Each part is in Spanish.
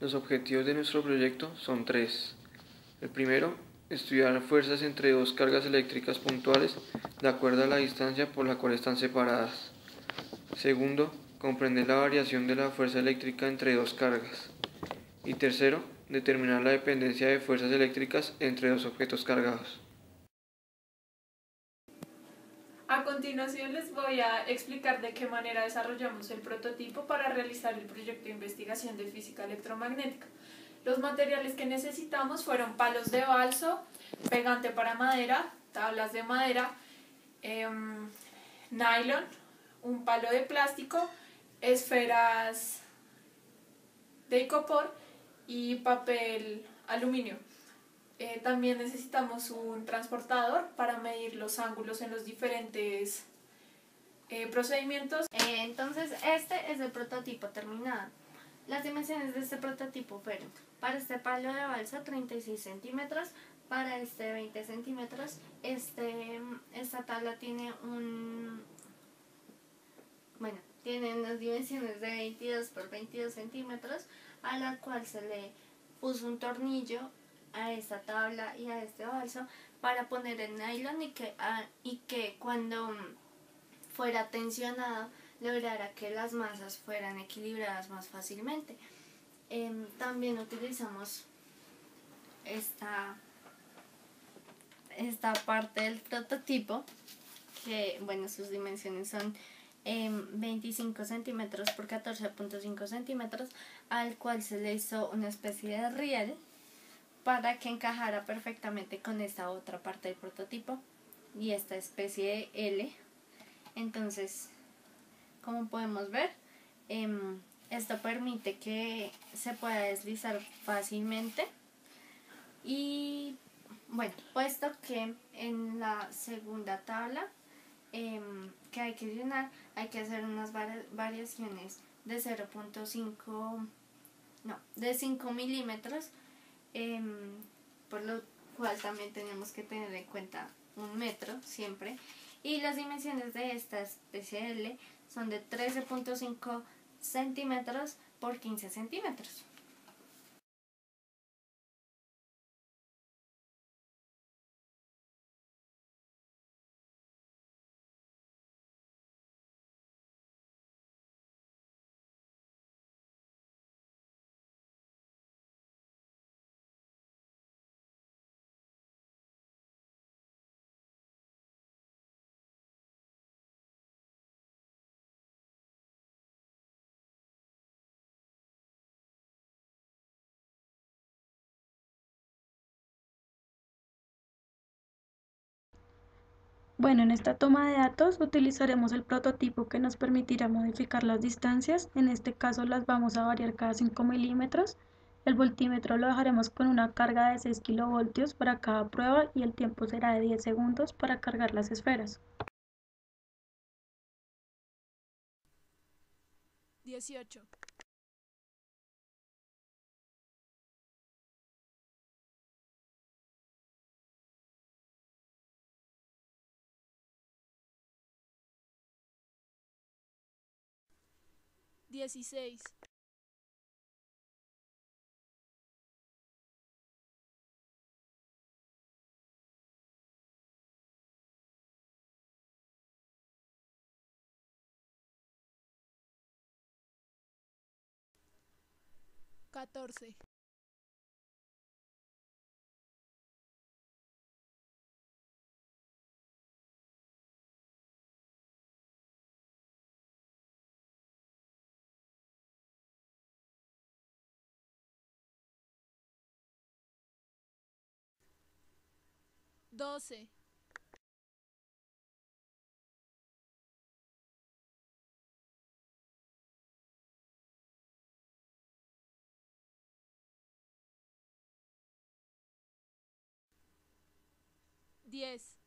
Los objetivos de nuestro proyecto son tres. El primero, estudiar fuerzas entre dos cargas eléctricas puntuales de acuerdo a la distancia por la cual están separadas. Segundo, comprender la variación de la fuerza eléctrica entre dos cargas. Y tercero, determinar la dependencia de fuerzas eléctricas entre dos objetos cargados. A continuación les voy a explicar de qué manera desarrollamos el prototipo para realizar el proyecto de investigación de física electromagnética. Los materiales que necesitamos fueron palos de balso, pegante para madera, tablas de madera, nylon, un palo de plástico, esferas de icopor y papel aluminio. También necesitamos un transportador para medir los ángulos en los diferentes procedimientos. Entonces este es el prototipo terminado. Las dimensiones de este prototipo fueron: para este palo de balsa 36 centímetros, para este 20 centímetros. Esta tabla tiene tiene unas dimensiones de 22 por 22 centímetros, a la cual se le puso un tornillo a esta tabla y a este balso para poner el nylon y que cuando fuera tensionado lograra que las masas fueran equilibradas más fácilmente. También utilizamos esta parte del prototipo, que sus dimensiones son 25 centímetros por 14.5 centímetros, al cual se le hizo una especie de riel para que encajara perfectamente con esta otra parte del prototipo y esta especie de L. Entonces, como podemos ver, esto permite que se pueda deslizar fácilmente. Y bueno, puesto que en la segunda tabla que hay que llenar, hay que hacer unas variaciones de 5 milímetros, por lo cual también tenemos que tener en cuenta 1 metro siempre. Y las dimensiones de esta especie L son de 13.5 centímetros por 15 centímetros. Bueno, en esta toma de datos utilizaremos el prototipo que nos permitirá modificar las distancias. En este caso las vamos a variar cada 5 milímetros. El voltímetro lo dejaremos con una carga de 6 kilovoltios para cada prueba y el tiempo será de 10 segundos para cargar las esferas. 18. 16. 14. 12. 10.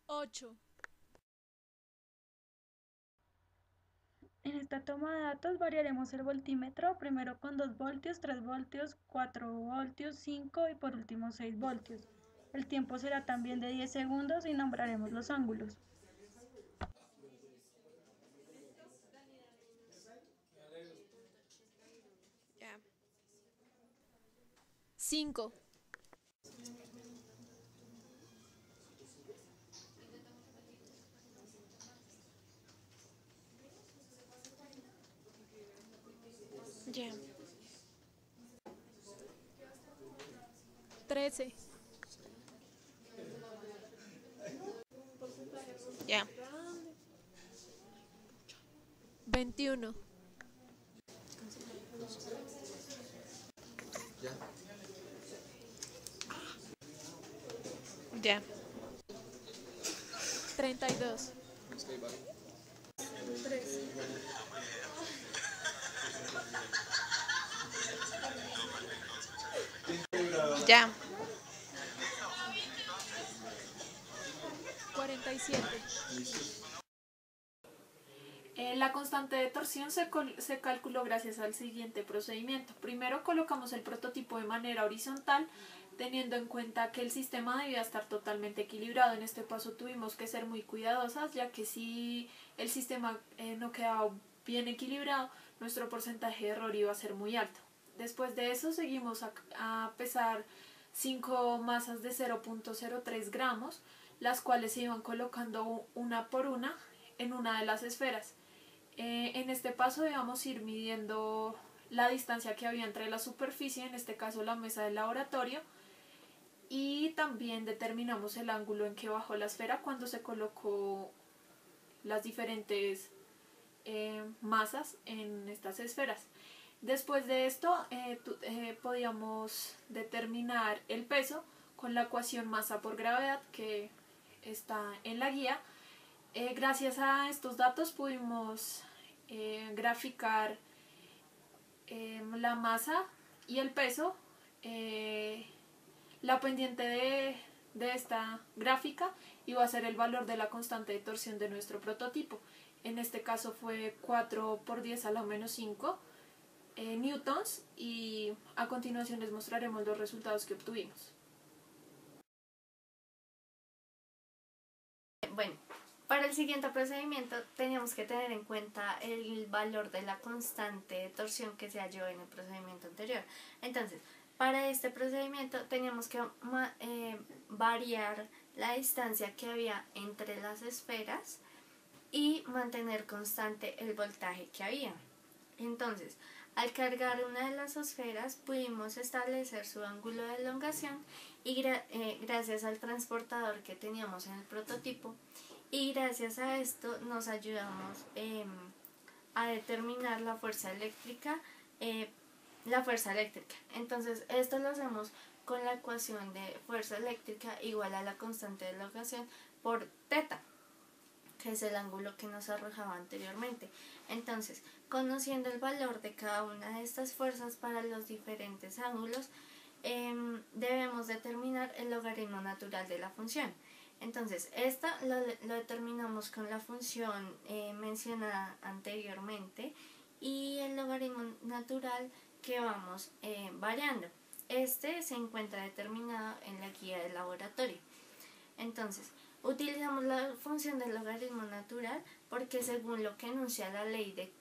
8. En esta toma de datos variaremos el voltímetro, primero con 2 voltios, 3 voltios, 4 voltios, 5 y por último 6 voltios. El tiempo será también de 10 segundos y nombraremos los ángulos. Ya. 5. Ya. 13. Ya. 21. Ya. 32. Ya. 47. La constante de torsión se calculó gracias al siguiente procedimiento. Primero colocamos el prototipo de manera horizontal, teniendo en cuenta que el sistema debía estar totalmente equilibrado. En este paso tuvimos que ser muy cuidadosas, ya que si el sistema no quedaba bien equilibrado, nuestro porcentaje de error iba a ser muy alto. Después de eso seguimos a pesar 5 masas de 0.03 gramos, las cuales se iban colocando una por una en una de las esferas. En este paso debemos ir midiendo la distancia que había entre la superficie, en este caso la mesa del laboratorio, y también determinamos el ángulo en que bajó la esfera cuando se colocó las diferentes masas en estas esferas. Después de esto podíamos determinar el peso con la ecuación masa por gravedad que está en la guía. Gracias a estos datos pudimos graficar la masa y el peso. La pendiente de esta gráfica iba a ser el valor de la constante de torsión de nuestro prototipo. En este caso fue 4 por 10 a la menos 5 newtons, y a continuación les mostraremos los resultados que obtuvimos. Bueno, para el siguiente procedimiento teníamos que tener en cuenta el valor de la constante de torsión que se halló en el procedimiento anterior. Entonces, para este procedimiento teníamos que variar la distancia que había entre las esferas y mantener constante el voltaje que había. Entonces, al cargar una de las esferas pudimos establecer su ángulo de elongación y gracias al transportador que teníamos en el prototipo, y gracias a esto nos ayudamos a determinar la fuerza eléctrica. Entonces esto lo hacemos con la ecuación de fuerza eléctrica igual a la constante de elongación por teta, que es el ángulo que nos arrojaba anteriormente. Entonces, conociendo el valor de cada una de estas fuerzas para los diferentes ángulos, debemos determinar el logaritmo natural de la función. Entonces, esta lo determinamos con la función mencionada anteriormente y el logaritmo natural que vamos variando. Este se encuentra determinado en la guía del laboratorio. Entonces, utilizamos la función del logaritmo natural porque según lo que enuncia la ley de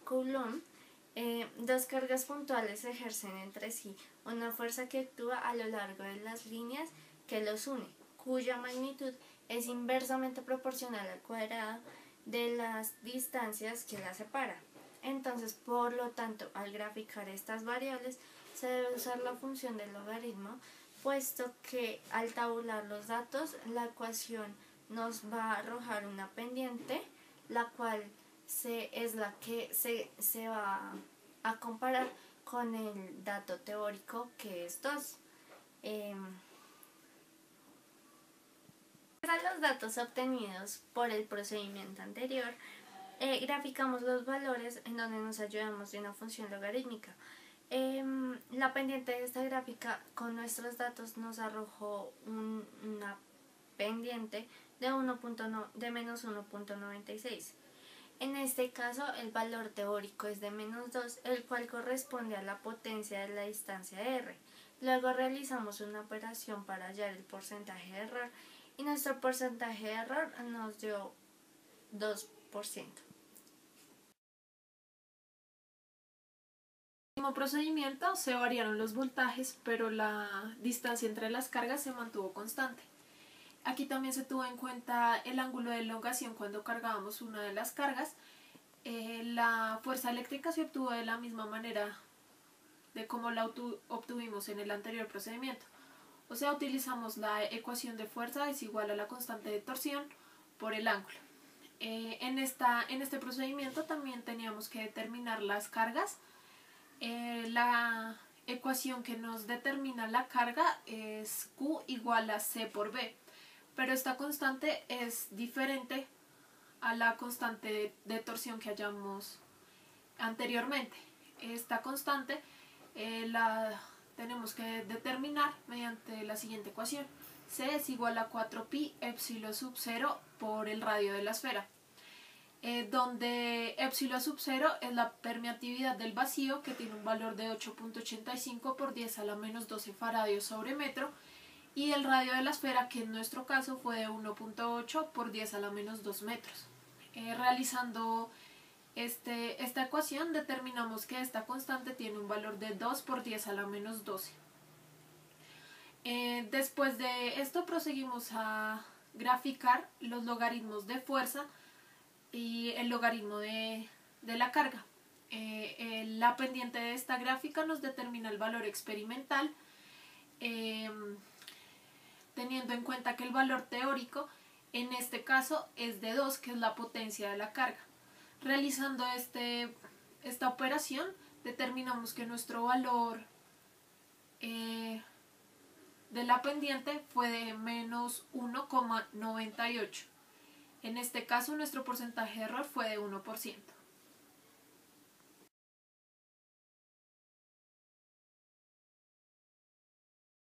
Coulomb, dos cargas puntuales ejercen entre sí una fuerza que actúa a lo largo de las líneas que los une, cuya magnitud es inversamente proporcional al cuadrado de las distancias que las separan. Entonces, por lo tanto, al graficar estas variables se debe usar la función del logaritmo, puesto que al tabular los datos la ecuación nos va a arrojar una pendiente, la cual es la que se va a comparar con el dato teórico, que es 2. Para los datos obtenidos por el procedimiento anterior, graficamos los valores en donde nos ayudamos de una función logarítmica. La pendiente de esta gráfica con nuestros datos nos arrojó una pendiente de menos 1.96. En este caso el valor teórico es de menos 2, el cual corresponde a la potencia de la distancia r. Luego realizamos una operación para hallar el porcentaje de error y nuestro porcentaje de error nos dio 2%. En el último procedimiento se variaron los voltajes, pero la distancia entre las cargas se mantuvo constante. Aquí también se tuvo en cuenta el ángulo de elongación cuando cargábamos una de las cargas. La fuerza eléctrica se obtuvo de la misma manera de como la obtuvimos en el anterior procedimiento. O sea, utilizamos la ecuación de fuerza es igual a la constante de torsión por el ángulo. En este procedimiento también teníamos que determinar las cargas. La ecuación que nos determina la carga es Q igual a C por B, pero esta constante es diferente a la constante de torsión que hallamos anteriormente. Esta constante la tenemos que determinar mediante la siguiente ecuación. C es igual a 4pi epsilon sub 0 por el radio de la esfera, donde epsilon sub 0 es la permeatividad del vacío, que tiene un valor de 8.85 por 10 a la menos 12 faradios sobre metro, y el radio de la esfera, que en nuestro caso fue de 1.8 por 10 a la menos 2 metros. Realizando esta ecuación determinamos que esta constante tiene un valor de 2 por 10 a la menos 12. Después de esto proseguimos a graficar los logaritmos de fuerza y el logaritmo de la carga. La pendiente de esta gráfica nos determina el valor experimental, teniendo en cuenta que el valor teórico en este caso es de 2, que es la potencia de la carga. Realizando esta operación determinamos que nuestro valor de la pendiente fue de menos 1,98. En este caso nuestro porcentaje de error fue de 1%.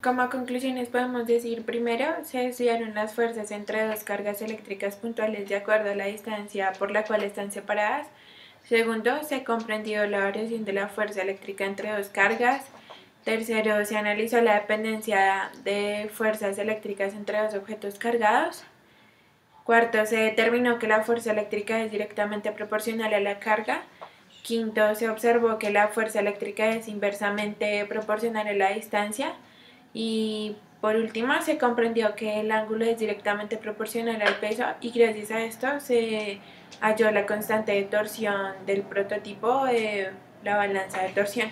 Como conclusiones podemos decir: primero, se estudiaron las fuerzas entre dos cargas eléctricas puntuales de acuerdo a la distancia por la cual están separadas. Segundo, se comprendió la variación de la fuerza eléctrica entre dos cargas. Tercero, se analizó la dependencia de fuerzas eléctricas entre dos objetos cargados. Cuarto, se determinó que la fuerza eléctrica es directamente proporcional a la carga. Quinto, se observó que la fuerza eléctrica es inversamente proporcional a la distancia. Y por último, se comprendió que el ángulo es directamente proporcional al peso, y gracias a esto se halló la constante de torsión del prototipo de la balanza de torsión.